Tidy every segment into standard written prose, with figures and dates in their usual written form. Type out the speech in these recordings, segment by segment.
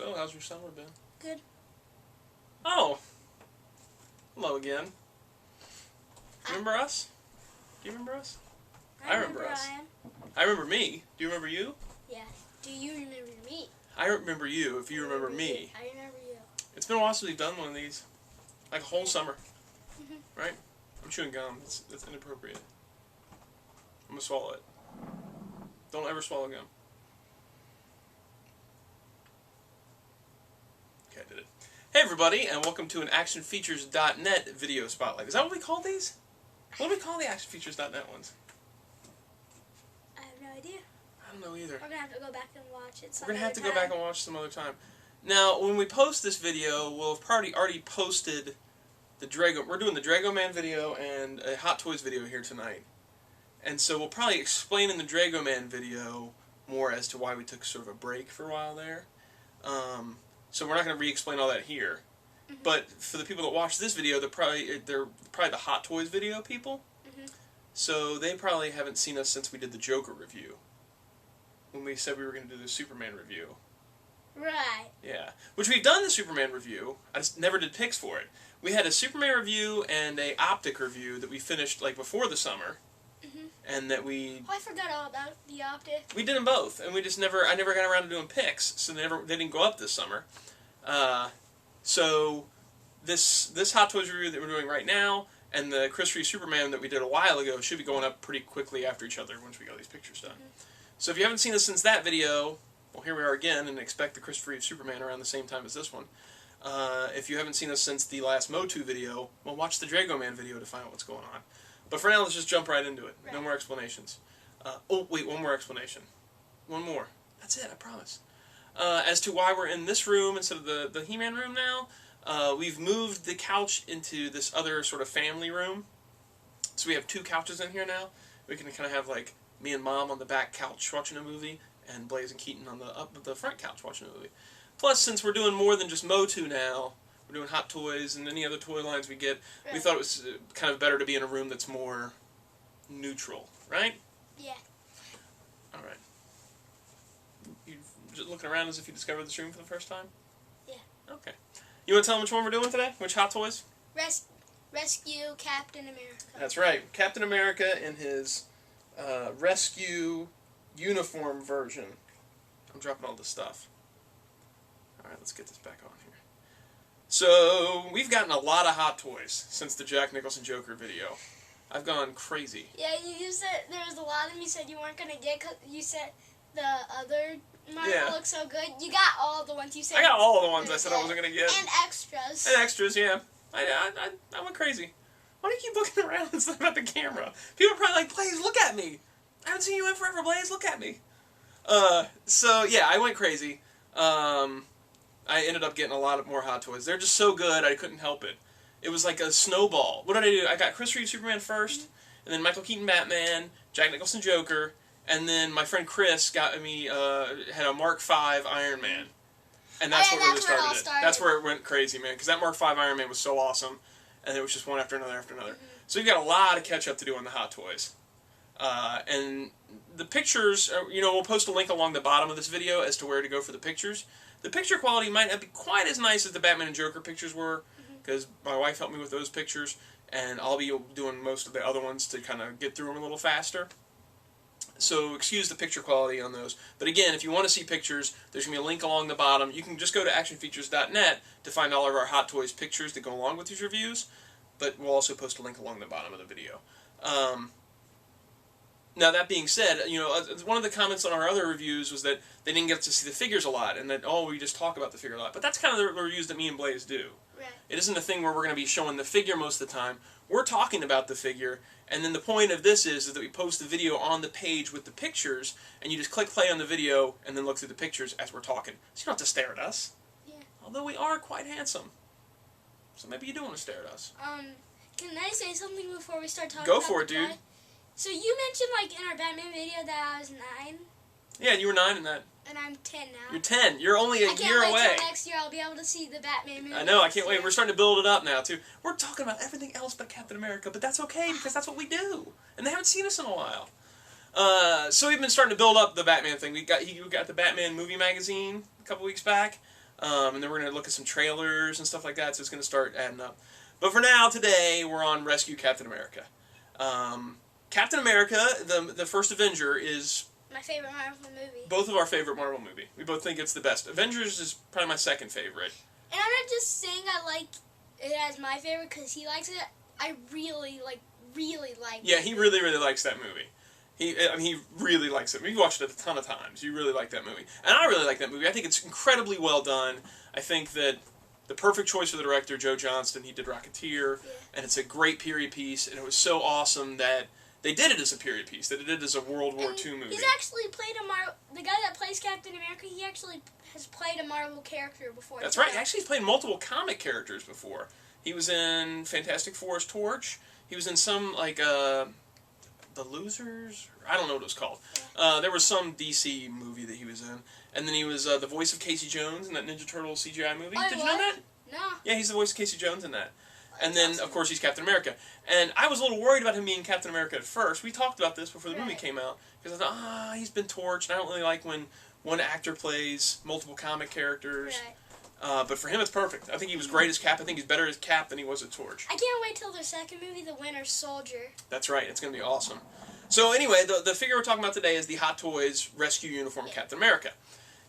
So, how's your summer been? Good. Oh! Hello again. Remember us? Do you remember us? I remember us. Ryan. I remember me. Do you remember you? Yeah. Do you remember me? I remember you, if you remember me. I remember you. It's been a while since we've done one of these. Like a whole summer. Right? I'm chewing gum. It's inappropriate. I'm going to swallow it. Don't ever swallow gum. Okay, I did it. Hey everybody, and welcome to an ActionFeatures.net video spotlight. Is that what we call these? What do we call the ActionFeatures.net ones? I have no idea. I don't know either. We're going to have to go back and watch it some We're going to have to other go back and watch some other time. Now, when we post this video, we'll have probably already posted the Drago. We're doing the Drago Man video and a Hot Toys video here tonight. And so we'll probably explain in the Drago Man video more as to why we took sort of a break for a while there. So we're not going to re-explain all that here. But for the people that watch this video, they're probably the Hot Toys video people. So they probably haven't seen us since we did the Joker review. When we said we were going to do the Superman review. Right. Yeah. Which we've done the Superman review. I just never did picks for it. We had a Superman review and a Optic review that we finished like before the summer. And that we... Oh, I forgot all about the Optic. We did them both, and we just I never got around to doing picks, so they didn't go up this summer. So this Hot Toys review that we're doing right now, and the Chris Reeve Superman that we did a while ago should be going up pretty quickly after each other once we get all these pictures done. So if you haven't seen us since that video, well, here we are again, and expect the Chris Reeve Superman around the same time as this one. If you haven't seen us since the last Motu video, well, watch the Drago Man video to find out what's going on. But for now, let's just jump right into it. Right. No more explanations. Oh, wait, one more explanation. One more. That's it, I promise. As to why we're in this room instead of the He-Man room now, we've moved the couch into this other sort of family room. So we have two couches in here now. We can kind of have, like, me and Mom on the back couch watching a movie, and Blaze and Keaton on the front couch watching a movie. Plus, since we're doing more than just Motu now, we're doing Hot Toys and any other toy lines we get, we thought it was kind of better to be in a room that's more neutral, right? Yeah. All right. You're just looking around as if you discovered this room for the first time? Yeah. Okay. You want to tell them which one we're doing today? Which Hot Toys? Rescue Captain America. That's right. Captain America in his rescue uniform version. I'm dropping all this stuff. All right, let's get this back on here. So, we've gotten a lot of Hot Toys since the Jack Nicholson Joker video. I've gone crazy. Yeah, you said there was a lot of them you said you weren't going to get because you said the other one looked so good. You got all the ones you said. I got all the ones I said I wasn't going to get. And extras. And extras, yeah. I went crazy. Why do you keep looking around and stuff at the camera? People are probably like, Blaze, look at me. I haven't seen you in forever, Blaze, look at me. So, yeah, I went crazy. I ended up getting a lot more Hot Toys. They're just so good, I couldn't help it. It was like a snowball. What did I do? I got Chris Reeve Superman first, and then Michael Keaton Batman, Jack Nicholson Joker, and then my friend Chris got me, had a Mark V Iron Man. And that's what really started it. That's where it went crazy, man, because that Mark V Iron Man was so awesome, and it was just one after another after another. So you've got a lot of catch-up to do on the Hot Toys. And the pictures, we'll post a link along the bottom of this video as to where to go for the pictures. The picture quality might not be quite as nice as the Batman and Joker pictures were, because my wife helped me with those pictures, and I'll be doing most of the other ones to kind of get through them a little faster. So excuse the picture quality on those. But again, if you want to see pictures, there's going to be a link along the bottom. You can just go to ActionFeatures.net to find all of our Hot Toys pictures that go along with these reviews, but we'll also post a link along the bottom of the video. Now, that being said, one of the comments on our other reviews was that they didn't get to see the figures a lot, and that, we just talk about the figure a lot. But that's kind of the reviews that me and Blaze do. Right. It isn't a thing where we're going to be showing the figure most of the time. We're talking about the figure, and then the point of this is that we post the video on the page with the pictures, and you just click play on the video, and then look through the pictures as we're talking. So you don't have to stare at us. Yeah. Although we are quite handsome. So maybe you do want to stare at us. Can I say something before we start talking Go about for it, dude. So you mentioned, in our Batman video that I was 9. Yeah, you were 9 in that. And I'm 10 now. You're 10. You're only a year away. I can't wait till next year I'll be able to see the Batman movie. I know, I can't wait. We're starting to build it up now, too. We're talking about everything else but Captain America, but that's okay, because that's what we do. And they haven't seen us in a while. So we've been starting to build up the Batman thing. We got the Batman movie magazine a couple weeks back. And then we're going to look at some trailers and stuff like that, so it's going to start adding up. But for now, today, we're on Rescue Captain America. Captain America, the first Avenger, is my favorite Marvel movie. Both of our favorite Marvel movie. We both think it's the best. Avengers is probably my second favorite. And I'm not just saying I like it as my favorite because he likes it. I really like it. Yeah, he really likes that movie. He really likes it. We've watched it a ton of times. You really like that movie. And I really like that movie. I think it's incredibly well done. I think that the perfect choice for the director, Joe Johnston, he did Rocketeer, and it's a great period piece, and it was so awesome that they did it as a period piece. They did it as a World War II movie. He's actually played the guy that plays Captain America, he actually has played a Marvel character before. That's right. Actually, he's played multiple comic characters before. He was in Fantastic Four's Torch. He was in some, like, The Losers? I don't know what it was called. There was some DC movie that he was in. And then he was the voice of Casey Jones in that Ninja Turtle CGI movie. Did you know that? No. Yeah, he's the voice of Casey Jones in that. And then, of course, he's Captain America. And I was a little worried about him being Captain America at first. We talked about this before the movie came out. Because I thought, he's been torched. And I don't really like when one actor plays multiple comic characters. Right. But for him, it's perfect. I think he was great as Cap. I think he's better as Cap than he was as Torch. I can't wait till their second movie, The Winter Soldier. That's right. It's going to be awesome. So anyway, the figure we're talking about today is the Hot Toys Rescue Uniform Captain America.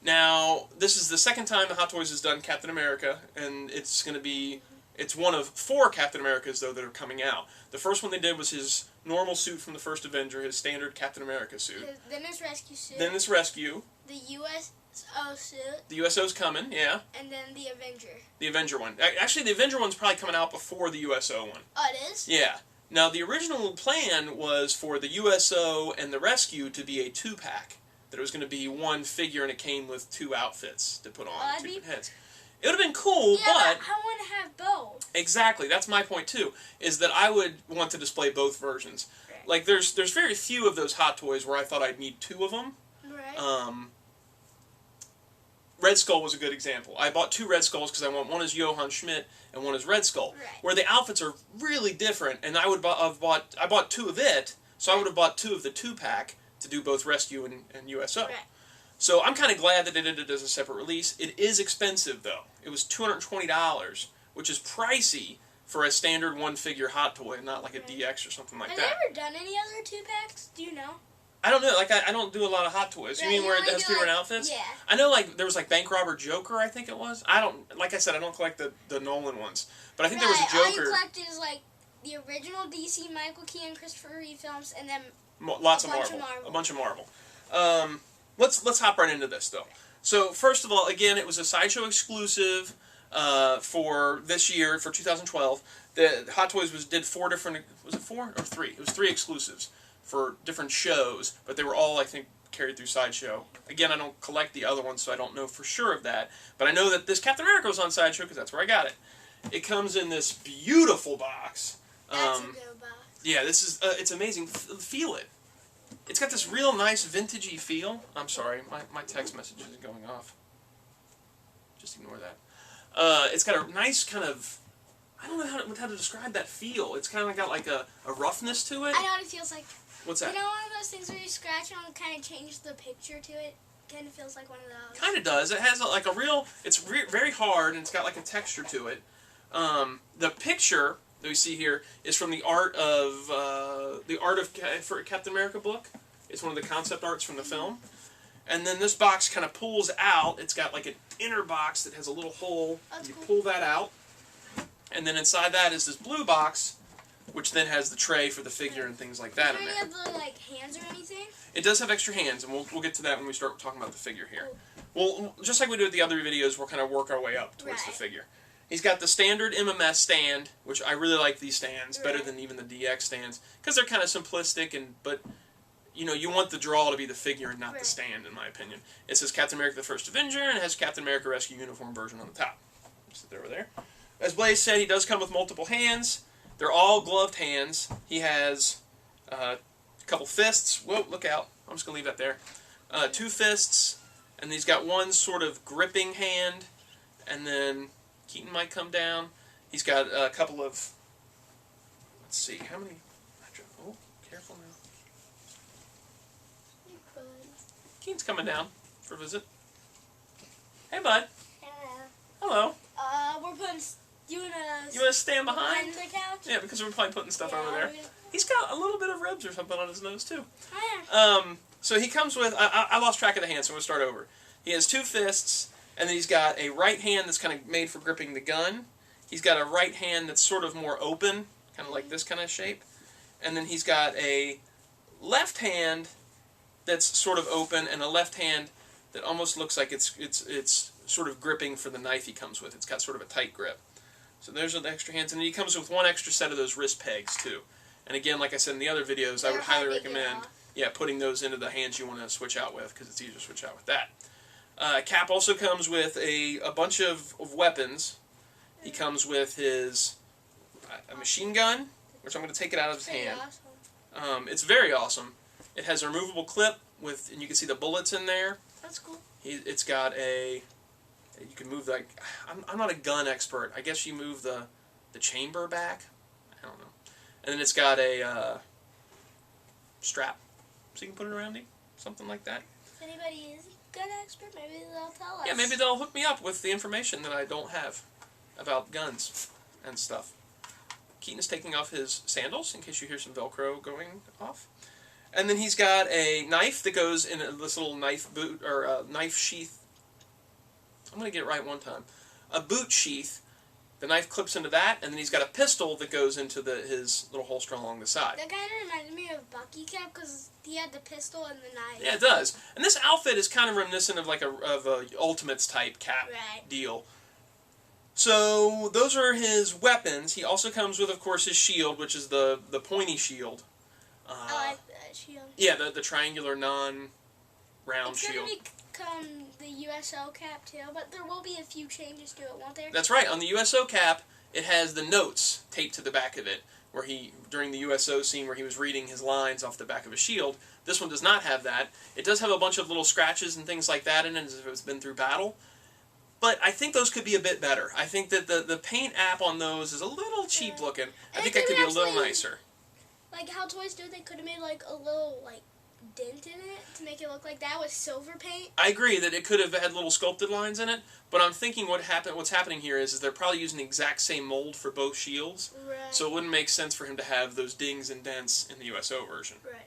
Now, this is the second time the Hot Toys has done Captain America, and it's going to be... It's one of 4 Captain Americas, though, that are coming out. The first one they did was his normal suit from the first Avenger, his standard Captain America suit. Then his rescue suit. Then this Rescue. The USO suit. The USO's coming, yeah. And then the Avenger. The Avenger one. Actually, the Avenger one's probably coming out before the USO one. Oh, it is? Yeah. Now, the original plan was for the USO and the Rescue to be a 2-pack. That it was going to be one figure and it came with 2 outfits to put on, 2 different heads. It would have been cool, but... I want to have both. Exactly. That's my point, too, is that I would want to display both versions. Right. Like, there's very few of those Hot Toys where I thought I'd need 2 of them. Right. Red Skull was a good example. I bought 2 Red Skulls because I want one as Johann Schmidt and one as Red Skull, where the outfits are really different, and I bought 2 of it, so I would have bought 2 of the 2-pack to do both Rescue and USO. Right. So I'm kind of glad that they did it as a separate release. It is expensive, though. It was $220, which is pricey for a standard one-figure Hot Toy, not like a DX or something like that. Have you ever done any other 2-packs? Do you know? I don't know. Like, I don't do a lot of Hot Toys. Right, you mean where it has different outfits? Yeah. I know, like, there was, like, Bank Robber Joker, I think it was. Like I said, I don't collect the Nolan ones. But I think there was a Joker. All you collect is, like, the original DC Michael Keaton, Christopher Reeve films, and then lots of Marvel. A bunch of Marvel. Let's hop right into this, though. So, first of all, again, it was a Sideshow exclusive for this year, for 2012. The Hot Toys did 4 different... Was it 4 or 3? It was 3 exclusives for different shows, but they were all, I think, carried through Sideshow. Again, I don't collect the other ones, so I don't know for sure of that. But I know that this Captain America was on Sideshow because that's where I got it. It comes in this beautiful box. That's a good box. Yeah, this is... it's amazing. Feel it. It's got this real nice vintagey feel. I'm sorry, my text message is going off. Just ignore that. It's got a nice kind of... I don't know how to describe that feel. It's kind of got like a roughness to it. I know what it feels like. What's that? You know one of those things where you scratch and kind of change the picture to it? Kind of feels like one of those. Kind of does. It has like a real... It's very hard and it's got like a texture to it. The picture that we see here is from the art of for Captain America book. It's one of the concept arts from the film. And then this box kind of pulls out. It's got like an inner box that has a little hole. That's you cool. pull that out. And then inside that is this blue box, which then has the tray for the figure and things like that in there. Does it have the like hands or anything? It does have extra hands, and we'll get to that when we start talking about the figure here. Well, just like we do with the other videos, we'll kind of work our way up towards the figure. He's got the standard MMS stand, which I really like these stands better than even the DX stands, because they're kind of simplistic, but you know, you want the draw to be the figure and not the stand, in my opinion. It says Captain America the First Avenger, and it has Captain America Rescue Uniform version on the top. Sit there over there. As Blaze said, he does come with multiple hands. They're all gloved hands. He has a couple fists. Whoa, look out. I'm just going to leave that there. 2 fists, and he's got one sort of gripping hand, and then Keaton might come down. He's got a couple of... Let's see, how many... Oh, careful now. Keaton's coming down for a visit. Hey, bud. Hello. know. We're putting. You want to stand behind? the couch? Yeah, because we're probably putting stuff over there. He's got a little bit of ribs or something on his nose too. Oh, yeah. So he comes with. I lost track of the hand, so I'm gonna start over. He has 2 fists, and then he's got a right hand that's kind of made for gripping the gun. He's got a right hand that's sort of more open, kind of like this kind of shape, and then he's got a left hand that's sort of open, and a left hand that almost looks like it's sort of gripping for the knife he comes with. It's got sort of a tight grip. So there's the extra hands, and then he comes with 1 extra set of those wrist pegs too. And again, like I said in the other videos, I would highly recommend putting those into the hands you want to switch out with, because it's easier to switch out with that. Cap also comes with a bunch of weapons. He comes with his a machine gun, which I'm going to take it out of his hand. Awesome. It's very awesome. It has a removable clip and you can see the bullets in there. That's cool. It's got a. You can move like. I'm not a gun expert. I guess you move the chamber back. I don't know. And then it's got a strap, so you can put it around you, something like that. If anybody is a gun expert, maybe they'll tell us. Yeah, maybe they'll hook me up with the information that I don't have about guns and stuff. Keaton is taking off his sandals in case you hear some Velcro going off. And then he's got a knife that goes in this little knife boot, or knife sheath. I'm going to get it right one time. A boot sheath. The knife clips into that, and then he's got a pistol that goes into his little holster along the side. That kind of reminds me of Bucky Cap, because he had the pistol and the knife. Yeah, it does. And this outfit is kind of reminiscent of like a Ultimates type Cap deal. So those are his weapons. He also comes with, of course, his shield, which is the pointy shield. I like that shield. Yeah, the triangular non-round shield. It's going to become the USO cap too, but there will be a few changes to it, won't there? That's right. On the USO cap, it has the notes taped to the back of it, where during the USO scene where he was reading his lines off the back of his shield. This one does not have that. It does have a bunch of little scratches and things like that in it, as if it's been through battle. But I think those could be a bit better. I think that the paint app on those is a little cheap looking. I think that could be a little nicer. Like how toys do, they could have made like a little dent in it to make it look like that with silver paint. I agree that it could have had little sculpted lines in it, but I'm thinking what's happening here is they're probably using the exact same mold for both shields. Right. So it wouldn't make sense for him to have those dings and dents in the USO version. Right.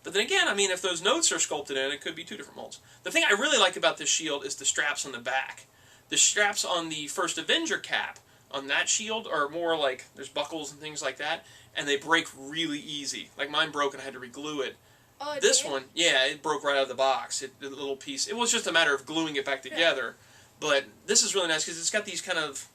But then again, I mean, if those notes are sculpted in, it could be 2 different molds. The thing I really like about this shield is the straps on the back. The straps on the first Avenger cap on that shield are more like there's buckles and things like that, and they break really easy. Like mine broke and I had to re-glue it. Oh, This one, yeah, it broke right out of the box. The little piece. It was just a matter of gluing it back together. But this is really nice because it's got these kind of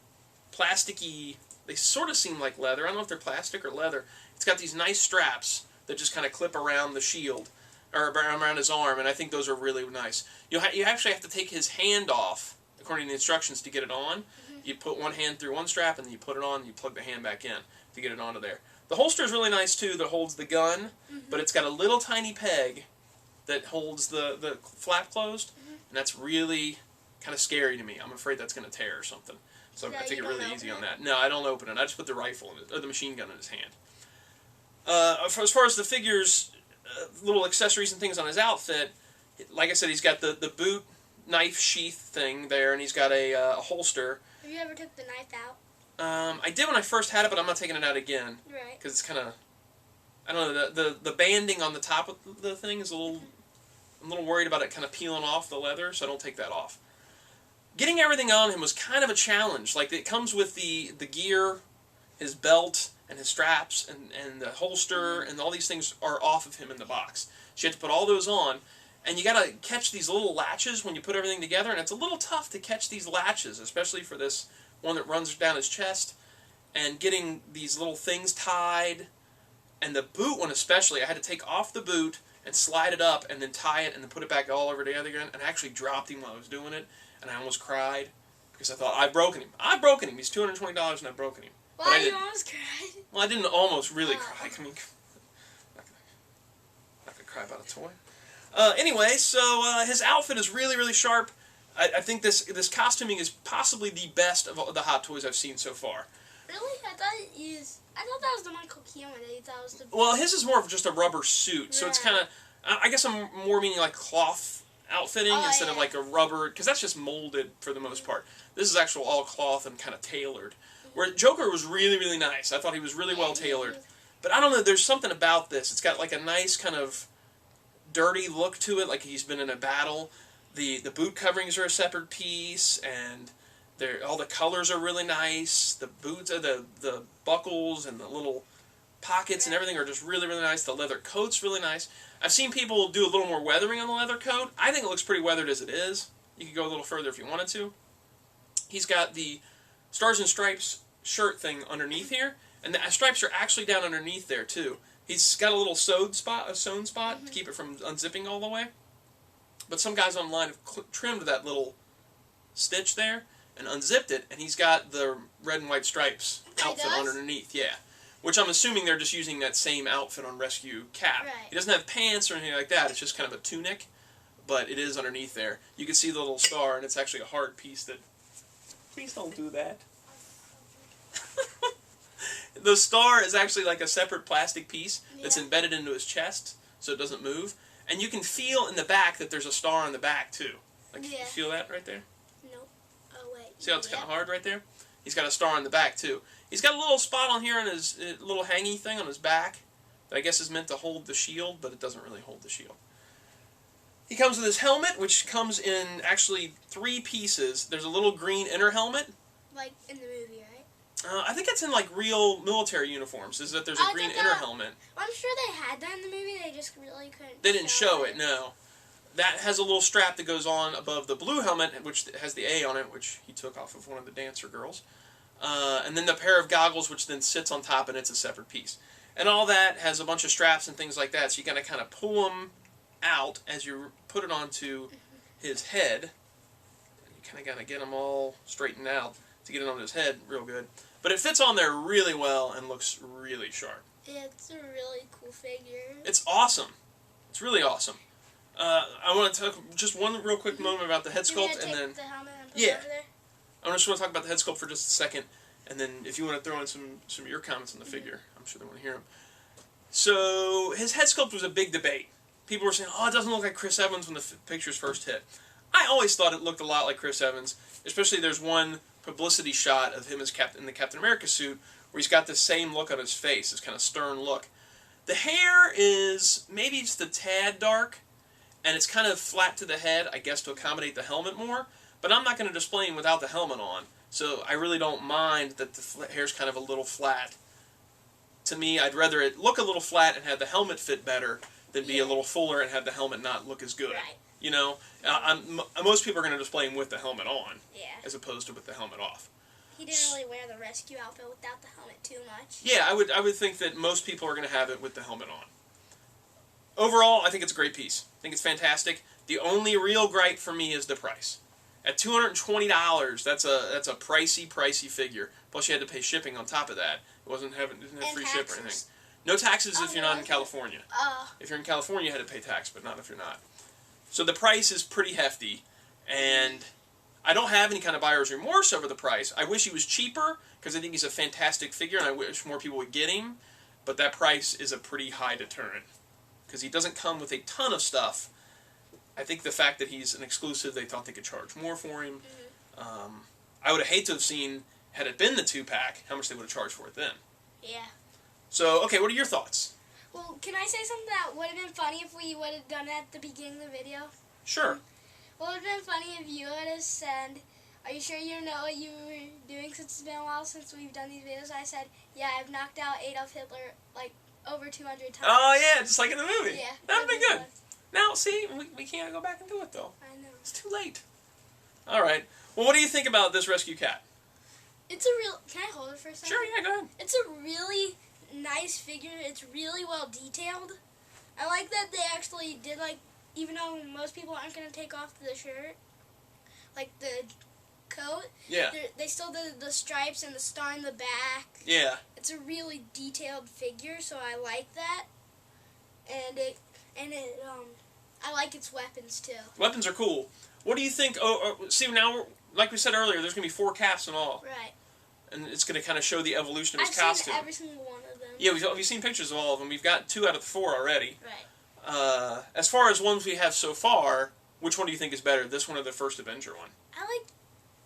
plasticky. They sort of seem like leather. I don't know if they're plastic or leather. It's got these nice straps that just kind of clip around the shield or around his arm, and I think those are really nice. You actually have to take his hand off according to the instructions to get it on. Mm-hmm. You put one hand through one strap, and then you put it on, and you plug the hand back in to get it onto there. The holster is really nice, too, that holds the gun, but it's got a little tiny peg that holds the flap closed, and that's really kind of scary to me. I'm afraid that's going to tear or something. So I take it really easy on that. No, I don't open it. I just put the rifle in it, or the machine gun in his hand. As far as the figures, little accessories and things on his outfit, like I said, he's got the boot knife sheath thing there, and he's got a holster. Have you ever took the knife out? I did when I first had it, but I'm not taking it out again. Right. Because it's kind of, I don't know, the banding on the top of the thing is I'm a little worried about it kind of peeling off the leather, so I don't take that off. Getting everything on him was kind of a challenge. Like, it comes with the gear, his belt, and his straps, and the holster, and all these things are off of him in the box. So you have to put all those on, and you got to catch these little latches when you put everything together, and it's a little tough to catch these latches, especially for this one that runs down his chest, and getting these little things tied, and the boot one especially, I had to take off the boot and slide it up, and then tie it, and then put it back all over together again, and I actually dropped him while I was doing it, and I almost cried, because I thought, I've broken him. I've broken him. He's $220, and I've broken him. Why you almost cried? Well, I didn't almost really cry. I mean, I'm not gonna cry about a toy. Anyway, so his outfit is really, really sharp. I think this costuming is possibly the best of all the Hot Toys I've seen so far. Really? I thought that was the Michael Keaton one. I thought it was the... Well, his is more of just a rubber suit, so it's kind of... I guess I'm more meaning like cloth outfitting instead of like a rubber, because that's just molded for the most part. This is actual all cloth and kind of tailored. Where Joker was really, really nice. I thought he was really well tailored. But I don't know, there's something about this. It's got like a nice kind of dirty look to it, like he's been in a battle. The boot coverings are a separate piece, and all the colors are really nice. The boots, the buckles and the little pockets and everything are just really, really nice. The leather coat's really nice. I've seen people do a little more weathering on the leather coat. I think it looks pretty weathered as it is. You could go a little further if you wanted to. He's got the Stars and Stripes shirt thing underneath here, and the stripes are actually down underneath there too. He's got a little sewn spot to keep it from unzipping all the way. But some guys online have trimmed that little stitch there and unzipped it, and he's got the red and white stripes outfit underneath. Yeah, which I'm assuming they're just using that same outfit on Rescue Cat. Right. He doesn't have pants or anything like that. It's just kind of a tunic, but it is underneath there. You can see the little star, and it's actually a hard piece that... Please don't do that. The star is actually like a separate plastic piece that's embedded into his chest, so it doesn't move. And you can feel in the back that there's a star on the back, too. Like, you feel that right there? Nope. Oh, wait. See how it's kind of hard right there? He's got a star on the back, too. He's got a little spot on here on his little hangy thing on his back that I guess is meant to hold the shield, but it doesn't really hold the shield. He comes with his helmet, which comes in actually 3 pieces. There's a little green inner helmet. Like in the movie, right? I think it's in like real military uniforms, is that there's a green inner helmet. I'm sure they had that in the movie, they just really couldn't They didn't show it, no. That has a little strap that goes on above the blue helmet, which has the A on it, which he took off of one of the dancer girls. And then the pair of goggles, which then sits on top, and it's a separate piece. And all that has a bunch of straps and things like that, so you gotta kind of pull them out as you put it onto his head. And you kind of gotta get them all straightened out to get it on his head real good. But it fits on there really well and looks really sharp. Yeah, it's a really cool figure. It's awesome. It's really awesome. I want to talk just one real quick moment about the head sculpt, and then the helmet and put it over there? I just want to talk about the head sculpt for just a second, and then if you want to throw in some of your comments on the figure, I'm sure they want to hear them. So his head sculpt was a big debate. People were saying, "Oh, it doesn't look like Chris Evans" when the pictures first hit. I always thought it looked a lot like Chris Evans, especially there's one publicity shot of him as in the Captain America suit where he's got the same look on his face, this kind of stern look. The hair is maybe just a tad dark, and it's kind of flat to the head, I guess to accommodate the helmet more, but I'm not going to display him without the helmet on, so I really don't mind that the hair's kind of a little flat. To me, I'd rather it look a little flat and have the helmet fit better than be a little fuller and have the helmet not look as good. Right. You know, most people are going to display him with the helmet on, as opposed to with the helmet off. He didn't really wear the rescue outfit without the helmet too much. Yeah, I would think that most people are going to have it with the helmet on. Overall, I think it's a great piece. I think it's fantastic. The only real gripe for me is the price. At $220, that's a pricey figure. Plus, you had to pay shipping on top of that. It didn't have free ship or anything. No taxes if you're not in California. If you're in California, you had to pay tax, but not if you're not. So the price is pretty hefty, and I don't have any kind of buyer's remorse over the price. I wish he was cheaper, because I think he's a fantastic figure, and I wish more people would get him, but that price is a pretty high deterrent, because he doesn't come with a ton of stuff. I think the fact that he's an exclusive, they thought they could charge more for him. I would have hated to have seen, had it been the 2-pack, how much they would have charged for it then. Yeah. So, okay, what are your thoughts? Well, can I say something that would have been funny if we would have done it at the beginning of the video? Sure. What would have been funny if you would have said, "Are you sure you know what you were doing since it's been a while since we've done these videos?" I said, "Yeah, I've knocked out Adolf Hitler like over 200 times." Oh, yeah, just like in the movie. Yeah. That would be good. Now, see, we can't go back and do it, though. I know. It's too late. All right. Well, what do you think about this rescue cat? It's a real... Can I hold it for a second? Sure, yeah, go ahead. It's a really nice figure. It's really well detailed. I like that they actually did, like, even though most people aren't going to take off the shirt, like the coat, they still did the stripes and the star in the back. Yeah. It's a really detailed figure, so I like that. And I like its weapons too. Weapons are cool. What do you think? See, now, like we said earlier, there's going to be 4 caps in all. Right. And it's going to kind of show the evolution of his I've costume. seen every single one of them. Yeah, we've seen pictures of all of them. We've got 2 out of the 4 already. Right. As far as ones we have so far, Which one do you think is better, this one or the first Avenger one? I like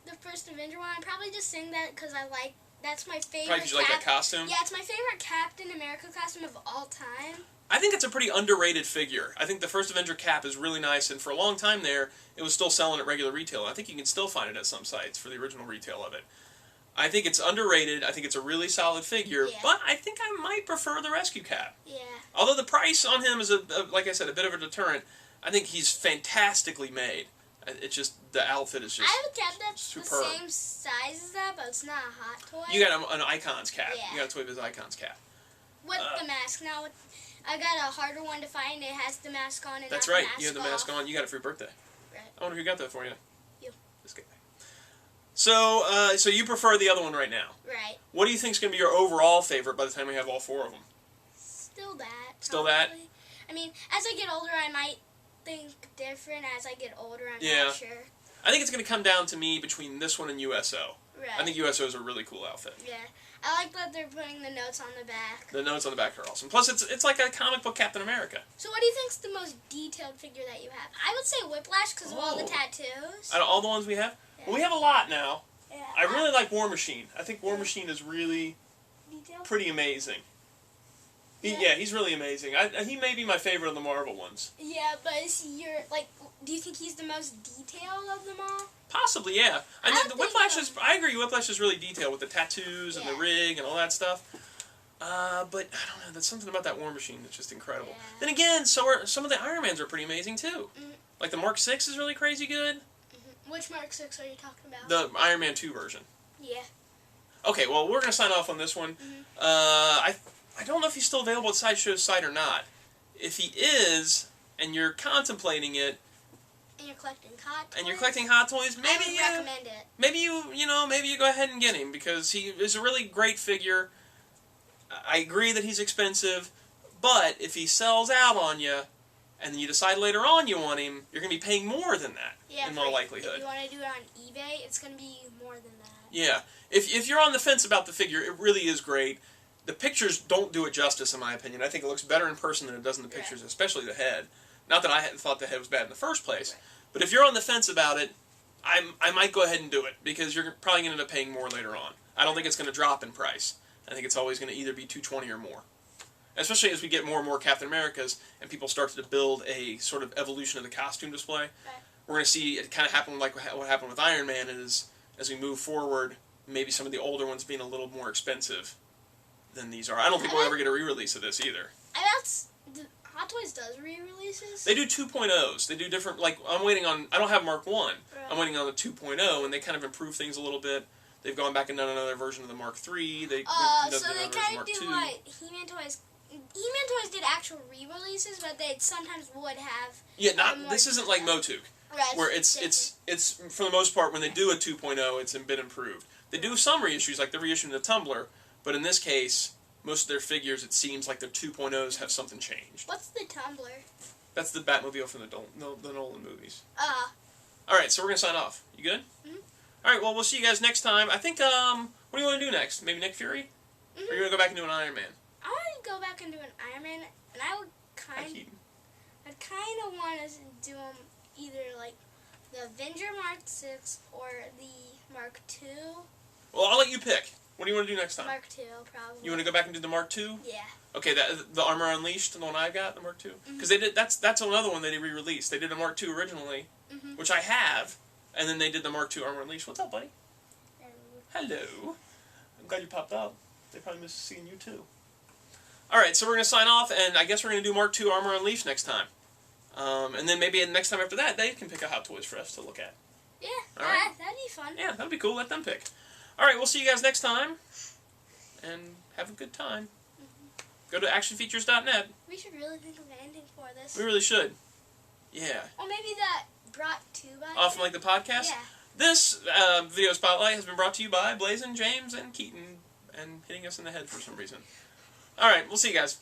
the first Avenger one. I'm probably just saying that because that's my favorite. Probably because you like that costume? Yeah, it's my favorite Captain America costume of all time. I think it's a pretty underrated figure. I think the first Avenger cap is really nice, and for a long time there, it was still selling at regular retail. I think you can still find it at some sites for the original retail of it. I think it's underrated. I think it's a really solid figure, but I think I might prefer the rescue cap. Yeah. Although the price on him is, like I said, a bit of a deterrent, I think he's fantastically made. It's just, the outfit is just I have a cap that's superb. the same size as that, but it's not a hot toy. You got an Icons cap. Yeah. You got a Toy Biz Icons cap. With the mask now. I got a harder one to find. It has the mask on and That's not right. the mask You have the mask on. You got it for your birthday. Right. I wonder who got that for you. You. This guy. So, so you prefer the other one right now. Right. What do you think is going to be your overall favorite by the time we have all four of them? Still that. Still that? I mean, as I get older, I might think different. As I get older, I'm not sure. I think it's going to come down to me between this one and USO. Right. I think USO is a really cool outfit. Yeah. I like that they're putting the notes on the back. The notes on the back are awesome. Plus, it's like a comic book Captain America. So what do you think's the most detailed figure that you have? I would say Whiplash because of all the tattoos. Out of all the ones we have? Yeah. Well, we have a lot now. Yeah. I really like War Machine. I think War Machine is really Detailed? pretty amazing. Yeah. He's really amazing. He may be my favorite of the Marvel ones. Yeah, but do you think he's the most detailed of them all? Possibly, yeah. I mean, the Whiplash is. I agree. Whiplash is really detailed with the tattoos and the rig and all that stuff. But I don't know. There's something about that War Machine that's just incredible. Yeah. Then again, so are some of the Iron Mans are pretty amazing too. Mm-hmm. Like the Mark 6 is really crazy good. Mm-hmm. Which Mark 6 are you talking about? The Iron Man 2 version. Yeah. Okay, well we're gonna sign off on this one. Mm-hmm. I don't know if he's still available at Sideshow's site or not. If he is, and you're contemplating it, and you're collecting Hot Toys, maybe I would recommend it. Maybe you go ahead and get him because he is a really great figure. I agree that he's expensive, but if he sells out on you, and then you decide later on you want him, you're going to be paying more than that in all likelihood. If you want to do it on eBay, it's going to be more than that. Yeah. If you're on the fence about the figure, it really is great. The pictures don't do it justice, in my opinion. I think it looks better in person than it does in the pictures, especially the head. Not that I hadn't thought the head was bad in the first place, but if you're on the fence about it, I might go ahead and do it because you're probably going to end up paying more later on. I don't think it's going to drop in price. I think it's always going to either be $220 or more. Especially as we get more and more Captain Americas and people start to build a sort of evolution of the costume display. Right. We're going to see it kind of happen like what happened with Iron Man is as we move forward, maybe some of the older ones being a little more expensive than these are. I don't think we'll ever get a re-release of this either. Hot Toys does re-releases? They do 2.0s. They do different, like, I don't have Mark 1. Right. I'm waiting on the 2.0, and they kind of improve things a little bit. They've gone back and done another version of the Mark 3. So they kind of do what He-Man Toys... He-Man Toys did actual re-releases, but they sometimes would have... Yeah, this isn't like Motuk. Right, where it's for the most part, when they do a 2.0, it's been improved. They do some reissues, like the reissue in the Tumbler, but in this case... most of their figures, it seems like their 2.0s have something changed. What's the Tumbler? That's the Batmobile from the Nolan movies. Alright, so we're going to sign off. You good? Mm-hmm. Alright, well, we'll see you guys next time. I think, what do you want to do next? Maybe Nick Fury? Or are you going to go back and do an Iron Man? I want to go back and do an Iron Man, and I'd kind of want to do them either, like, the Avenger Mark 6 or the Mark 2. Well, I'll let you pick. What do you want to do next time? Mark 2, probably. You want to go back and do the Mark 2? Yeah. Okay, the Armor Unleashed, the one I got, the Mark 2? Because they did, that's another one they re-released. They did a Mark 2 originally, which I have, and then they did the Mark 2 Armor Unleashed. What's up, buddy? Hello. I'm glad you popped up. They probably miss seeing you too. Alright, so we're going to sign off, and I guess we're going to do Mark 2 Armor Unleashed next time. And then maybe next time after that, they can pick a Hot Toys for us to look at. Yeah, right. That'd be fun. Yeah, that'd be cool. Let them pick. Alright, we'll see you guys next time, and have a good time. Go to actionfeatures.net. We should really think of an ending for this. We really should. Yeah. Or maybe that brought to by... Off like the podcast? Yeah. This video spotlight has been brought to you by Blazin', James, and Keaton, and hitting us in the head for some reason. Alright, we'll see you guys.